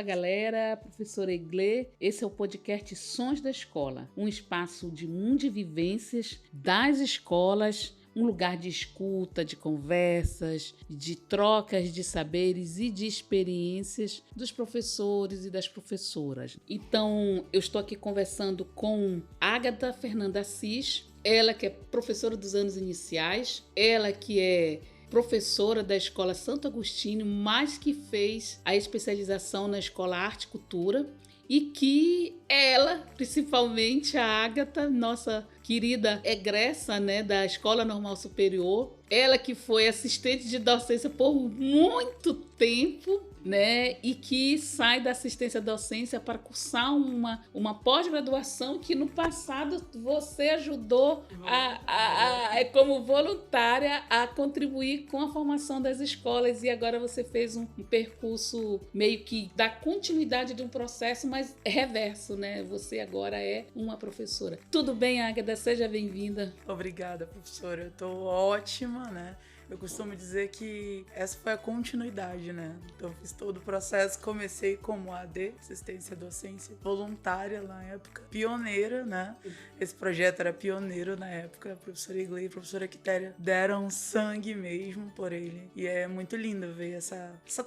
Fala galera, professora Iglê, esse é o podcast Sons da Escola, um espaço de mundo de vivências das escolas, um lugar de escuta, de conversas, de trocas de saberes e de experiências dos professores e das professoras. Então, eu estou aqui conversando com Ágata Fernanda Assis, ela que é professora dos anos iniciais, ela que é professora da Escola Santo Agostinho, mas que fez a especialização na Escola Arte e Cultura, e que ela, principalmente a Ágata, nossa querida egressa, né, da Escola Normal Superior, ela que foi assistente de docência por muito tempo, né, e que sai da assistência à docência para cursar uma pós-graduação que no passado você ajudou como voluntária a contribuir com a formação das escolas, e agora você fez um percurso meio que da continuidade de um processo, mas reverso, né? Você agora é uma professora. Tudo bem, Ágata? Seja bem-vinda. Obrigada, professora. Eu tô ótima, né? Eu costumo dizer que essa foi a continuidade, né? Então, eu fiz todo o processo, comecei como AD, assistência à docência, voluntária na época, pioneira, né? Esse projeto era pioneiro na época, a professora Iglê e a professora Quitéria deram sangue mesmo por ele. E é muito lindo ver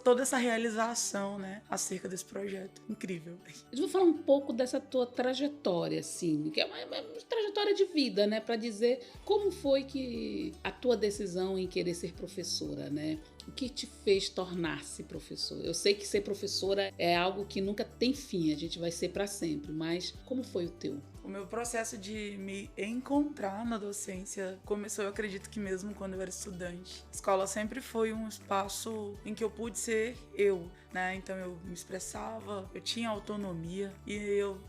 toda essa realização, né? Acerca desse projeto. Incrível. Eu vou falar um pouco dessa tua trajetória, assim, que é uma trajetória de vida, né? Para dizer como foi que a tua decisão em querer ser professora, né? O que te fez tornar-se professora? Eu sei que ser professora é algo que nunca tem fim, a gente vai ser para sempre, mas como foi o teu? O meu processo de me encontrar na docência começou, eu acredito que mesmo quando eu era estudante. A escola sempre foi um espaço em que eu pude ser eu, né? Então eu me expressava, eu tinha autonomia e eu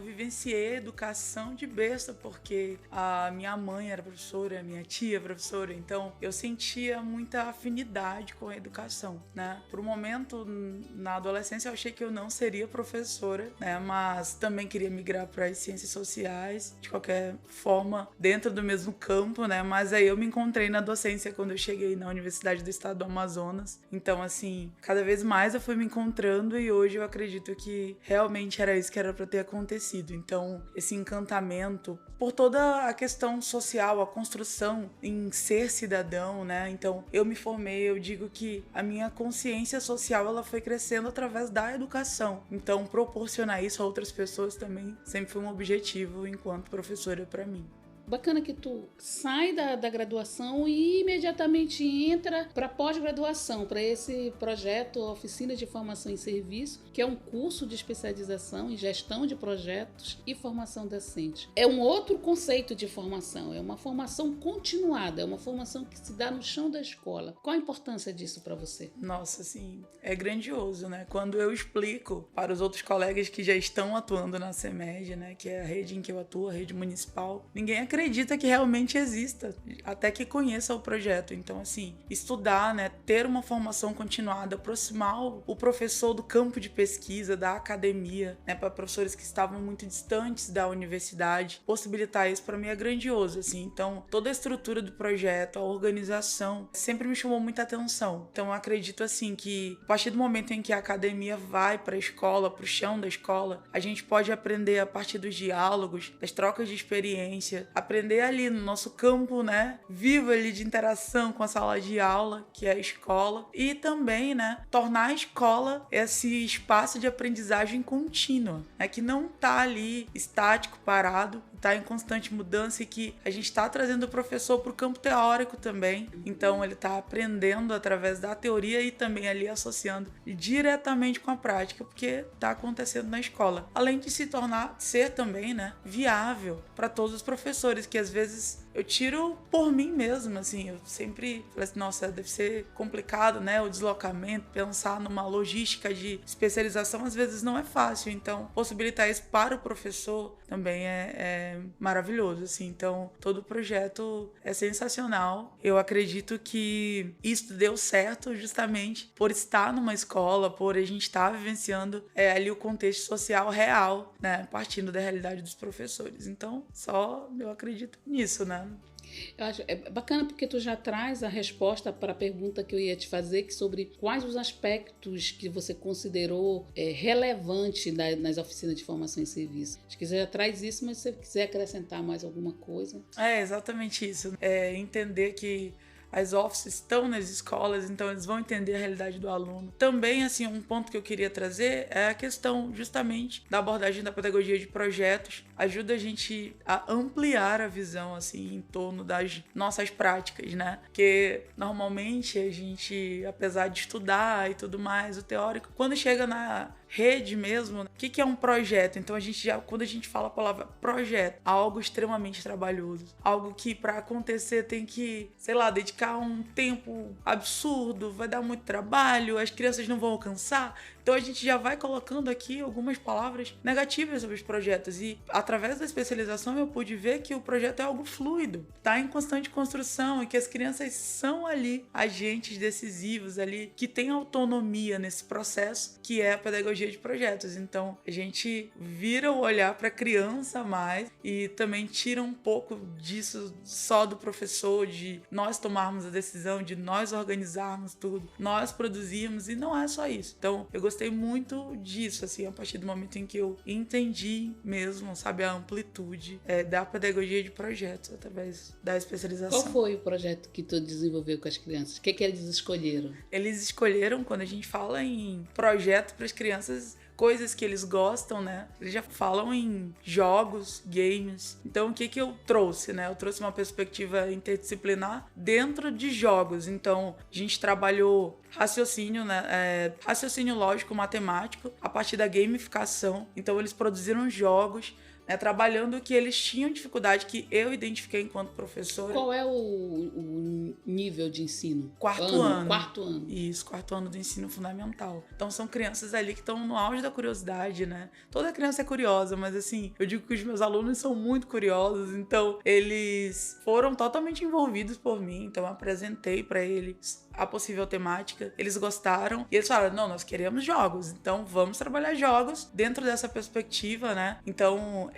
vivenciei a educação de besta, porque a minha mãe era professora, a minha tia professora, então eu sentia muita afinidade com a educação, né? Por um momento na adolescência eu achei que eu não seria professora, né? Mas também queria migrar para as ciências sociais, de qualquer forma, dentro do mesmo campo, né? Mas aí eu me encontrei na docência quando eu cheguei na Universidade do Estado do Amazonas. Então, assim, cada vez mais eu fui me encontrando e hoje eu acredito que realmente era isso que era para ter acontecido. Então, esse encantamento por toda a questão social, a construção em ser cidadão, né? Então, eu me formei, eu digo que a minha consciência social, ela foi crescendo através da educação. Então, proporcionar isso a outras pessoas também sempre foi um objetivo enquanto professora para mim. Bacana que tu sai da graduação e imediatamente entra para pós-graduação, para esse projeto Oficina de Formação em Serviço, que é um curso de especialização em gestão de projetos e formação docente. É um outro conceito de formação, é uma formação continuada, é uma formação que se dá no chão da escola. Qual a importância disso para você? Nossa, assim, é grandioso, né? Quando eu explico para os outros colegas que já estão atuando na CEMED, né, que é a rede em que eu atuo, a rede municipal, ninguém acredita que realmente exista, até que conheça o projeto. Então, assim, estudar, né, ter uma formação continuada, aproximar o professor do campo de pesquisa, da academia, né, para professores que estavam muito distantes da universidade, possibilitar isso para mim é grandioso, assim. Então, toda a estrutura do projeto, a organização, sempre me chamou muita atenção. Então, eu acredito, assim, que a partir do momento em que a academia vai para a escola, para o chão da escola, a gente pode aprender a partir dos diálogos, das trocas de experiência, aprender ali no nosso campo, né, vivo ali de interação com a sala de aula, que é a escola, e também, né, tornar a escola esse espaço de aprendizagem contínua, né, que não tá ali estático, parado, tá em constante mudança e que a gente tá trazendo o professor pro campo teórico também. Então ele tá aprendendo através da teoria e também ali associando diretamente com a prática, porque tá acontecendo na escola. Além de ser também, né, viável para todos os professores, que às vezes eu tiro por mim mesma, assim, eu sempre falei assim, nossa, deve ser complicado, né, o deslocamento, pensar numa logística de especialização às vezes não é fácil, então possibilitar isso para o professor também é maravilhoso, assim, então todo o projeto é sensacional. Eu acredito que isso deu certo justamente por estar numa escola, por a gente estar vivenciando ali o contexto social real, né, partindo da realidade dos professores, então só eu acredito nisso, né. Eu acho bacana porque tu já traz a resposta para a pergunta que eu ia te fazer, que sobre quais os aspectos que você considerou relevante nas oficinas de formação em serviço. Acho que você já traz isso, mas se você quiser acrescentar mais alguma coisa. É exatamente isso. Entender que as offices estão nas escolas, então eles vão entender a realidade do aluno. Também, assim, um ponto que eu queria trazer é a questão justamente da abordagem da pedagogia de projetos. Ajuda a gente a ampliar a visão, assim, em torno das nossas práticas, né? Porque normalmente a gente, apesar de estudar e tudo mais, o teórico, quando chega na rede mesmo, o que é um projeto? Então quando a gente fala a palavra projeto, algo extremamente trabalhoso, algo que para acontecer tem que, sei lá, dedicar um tempo absurdo, vai dar muito trabalho, as crianças não vão alcançar. Então a gente já vai colocando aqui algumas palavras negativas sobre os projetos e através da especialização eu pude ver que o projeto é algo fluido, está em constante construção e que as crianças são ali agentes decisivos ali, que têm autonomia nesse processo, que é a pedagogia de projetos. Então a gente vira o olhar para a criança mais e também tira um pouco disso só do professor, de nós tomarmos a decisão, de nós organizarmos tudo, nós produzirmos, e não é só isso. Então eu gostei muito disso, assim, a partir do momento em que eu entendi mesmo, sabe, a amplitude da pedagogia de projetos através da especialização. Qual foi o projeto que tu desenvolveu com as crianças? O que eles escolheram? Eles escolheram, quando a gente fala em projeto para as crianças, coisas que eles gostam, né? Eles já falam em jogos, games. Então, o que eu trouxe, né? Eu trouxe uma perspectiva interdisciplinar dentro de jogos. Então, a gente trabalhou raciocínio, né? Raciocínio lógico, matemático, a partir da gamificação. Então, eles produziram jogos, né, trabalhando o que eles tinham dificuldade, que eu identifiquei enquanto professora. Qual é o nível de ensino? Quarto ano. Quarto ano. Isso, quarto ano do ensino fundamental. Então são crianças ali que estão no auge da curiosidade, né? Toda criança é curiosa, mas assim, eu digo que os meus alunos são muito curiosos, então eles foram totalmente envolvidos por mim, então eu apresentei para eles a possível temática, eles gostaram e eles falaram, não, nós queremos jogos, então vamos trabalhar jogos dentro dessa perspectiva, né? Então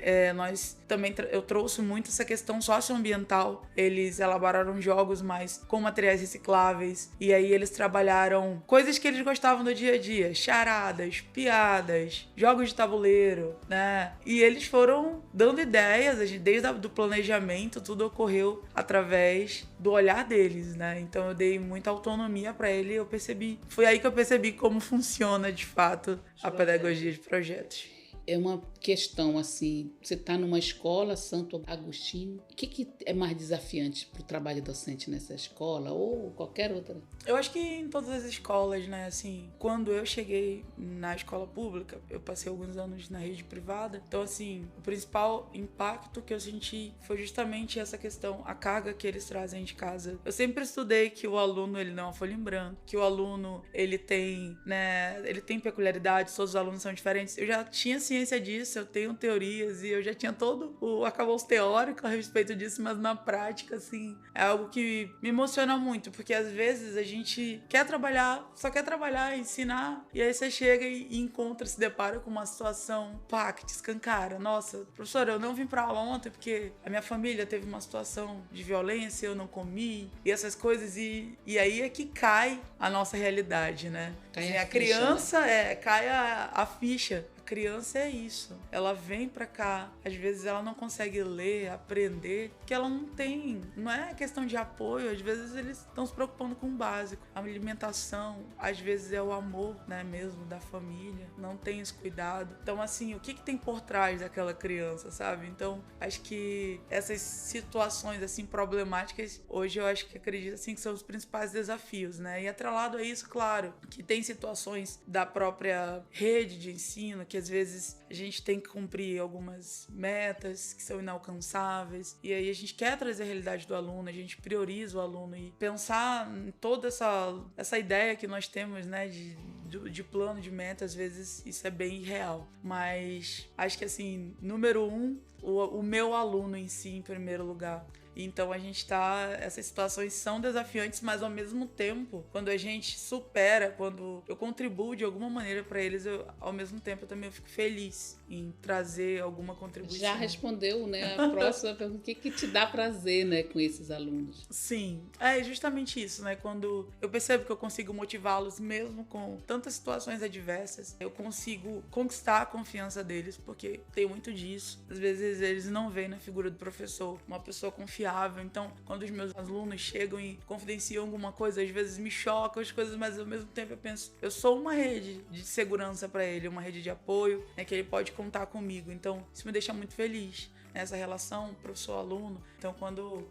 eu trouxe muito essa questão socioambiental, eles elaboraram jogos mais com materiais recicláveis e aí eles trabalharam coisas que eles gostavam do dia a dia, charadas, piadas, jogos de tabuleiro, né? E eles foram dando ideias, desde do planejamento, tudo ocorreu através do olhar deles, né? Então eu dei muita autonomia para ele e foi aí que eu percebi como funciona de fato a pedagogia de projetos. É uma questão assim, você está numa escola, Santo Agostinho, o que é mais desafiante para o trabalho docente nessa escola ou qualquer outra? Eu acho que em todas as escolas, né, assim, quando eu cheguei na escola pública, eu passei alguns anos na rede privada, então assim, o principal impacto que eu senti foi justamente essa questão, a carga que eles trazem de casa. Eu sempre estudei que o aluno, ele não é uma folha em branco, que o aluno, ele tem peculiaridades, todos os alunos são diferentes. Eu já tinha ciência disso, eu tenho teorias e eu já tinha todo o arcabouço teórico a respeito disso, mas na prática, assim, é algo que me emociona muito, porque às vezes a gente quer trabalhar, só quer trabalhar, ensinar, e aí você chega e se depara com uma situação, que te escancara. Nossa, professora, eu não vim pra aula ontem porque a minha família teve uma situação de violência, eu não comi, e essas coisas, e aí é que cai a nossa realidade, né? Cai a criança, cai a ficha. Criança é isso, ela vem pra cá, às vezes ela não consegue ler, aprender, porque ela não é questão de apoio, às vezes eles estão se preocupando com o básico, a alimentação, às vezes é o amor, né, mesmo da família, não tem esse cuidado. Então assim, o que tem por trás daquela criança, sabe? Então acho que essas situações assim problemáticas, hoje eu acho que acredito assim que são os principais desafios, né? E atrelado a isso, claro, que tem situações da própria rede de ensino que às vezes a gente tem que cumprir algumas metas que são inalcançáveis, e aí a gente quer trazer a realidade do aluno, a gente prioriza o aluno e pensar em toda essa ideia que nós temos, né, de plano, de meta, às vezes isso é bem irreal. Mas acho que assim, número 1, o meu aluno em si, em primeiro lugar. Então essas situações são desafiantes, mas ao mesmo tempo, quando a gente supera, quando eu contribuo de alguma maneira para eles, ao mesmo tempo eu também fico feliz em trazer alguma contribuição. Já respondeu, né, a próxima pergunta, o que te dá prazer, né, com esses alunos? Sim, é justamente isso, né, quando eu percebo que eu consigo motivá-los mesmo com tantas situações adversas, eu consigo conquistar a confiança deles, porque tem muito disso. Às vezes eles não veem na figura do professor uma pessoa confiável, então quando os meus alunos chegam e confidenciam alguma coisa, às vezes me chocam as coisas, mas ao mesmo tempo eu penso, eu sou uma rede de segurança para ele, uma rede de apoio, né, que ele pode contar comigo. Então isso me deixa muito feliz, né, essa relação professor-aluno. Então quando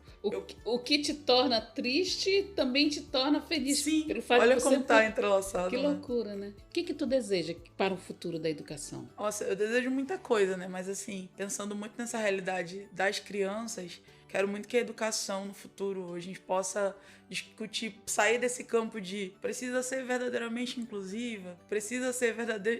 o que te torna triste também te torna feliz. Sim, olha como tá entrelaçado. Que loucura, né? O que tu deseja para o futuro da educação? Nossa, eu desejo muita coisa, né? Mas assim, pensando muito nessa realidade das crianças, quero muito que a educação no futuro a gente possa discutir, sair desse campo de precisa ser verdadeiramente inclusiva, precisa ser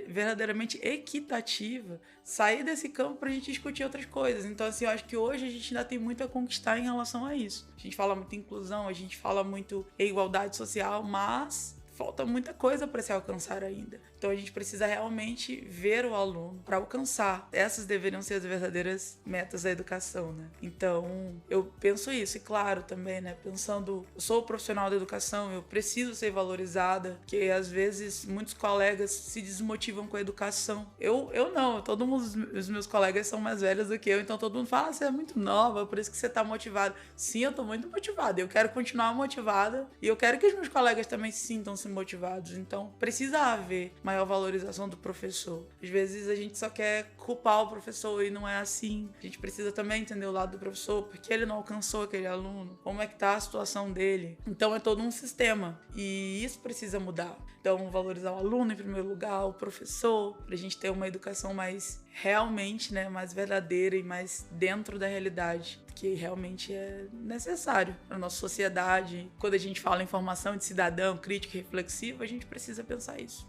verdadeiramente equitativa, sair desse campo pra gente discutir outras coisas. Então, assim, eu acho que hoje a gente ainda tem muito a conquistar em relação a isso. A gente fala muito em inclusão, a gente fala muito em igualdade social, mas falta muita coisa para se alcançar ainda. Então a gente precisa realmente ver o aluno para alcançar. Essas deveriam ser as verdadeiras metas da educação, né? Então eu penso isso, e claro também, né? Pensando, eu sou profissional da educação, eu preciso ser valorizada, porque às vezes muitos colegas se desmotivam com a educação. Eu não, todo mundo, os meus colegas são mais velhos do que eu, então todo mundo fala, você é muito nova, por isso que você tá motivada. Sim, eu tô muito motivada, eu quero continuar motivada e eu quero que os meus colegas também se sintam-se motivados. Então precisa haver maior valorização do professor. Às vezes a gente só quer culpar o professor e não é assim. A gente precisa também entender o lado do professor, porque ele não alcançou aquele aluno, como é que tá a situação dele. Então é todo um sistema e isso precisa mudar. Então valorizar o aluno em primeiro lugar, o professor, pra gente ter uma educação mais realmente, né, mais verdadeira e mais dentro da realidade, que realmente é necessário para a nossa sociedade. Quando a gente fala em formação de cidadão crítico e reflexivo, a gente precisa pensar isso.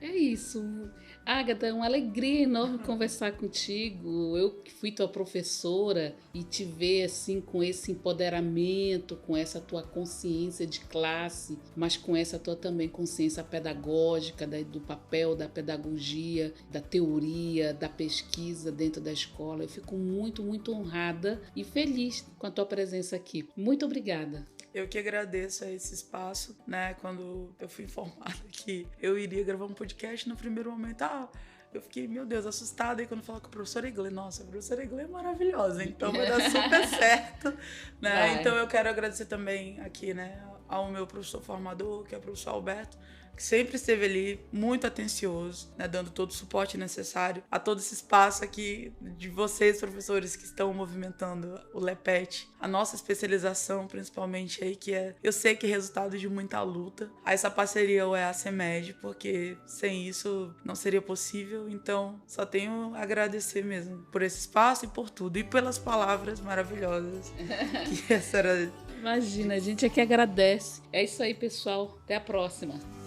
É isso. Ágata, é uma alegria enorme conversar contigo. Eu que fui tua professora e te ver assim com esse empoderamento, com essa tua consciência de classe, mas com essa tua também consciência pedagógica do papel da pedagogia, da teoria, da pesquisa dentro da escola. Eu fico muito, muito honrada e feliz com a tua presença aqui. Muito obrigada. Eu que agradeço a esse espaço, né? Quando eu fui informada que eu iria gravar um podcast, no primeiro momento, eu fiquei, meu Deus, assustada. E quando falou com a professora Iglê, nossa, a professora Iglê é maravilhosa, então vai dar super certo, né? Vai. Então eu quero agradecer também aqui, né, ao meu professor formador, que é o professor Alberto, que sempre esteve ali muito atencioso, né, dando todo o suporte necessário a todo esse espaço aqui de vocês, professores, que estão movimentando o LEPET, a nossa especialização principalmente aí, que eu sei que é resultado de muita luta. Essa parceria é a CEMED, porque sem isso não seria possível, então só tenho a agradecer mesmo por esse espaço e por tudo, e pelas palavras maravilhosas que essa era. Imagina, a gente é que agradece. É isso aí, pessoal. Até a próxima.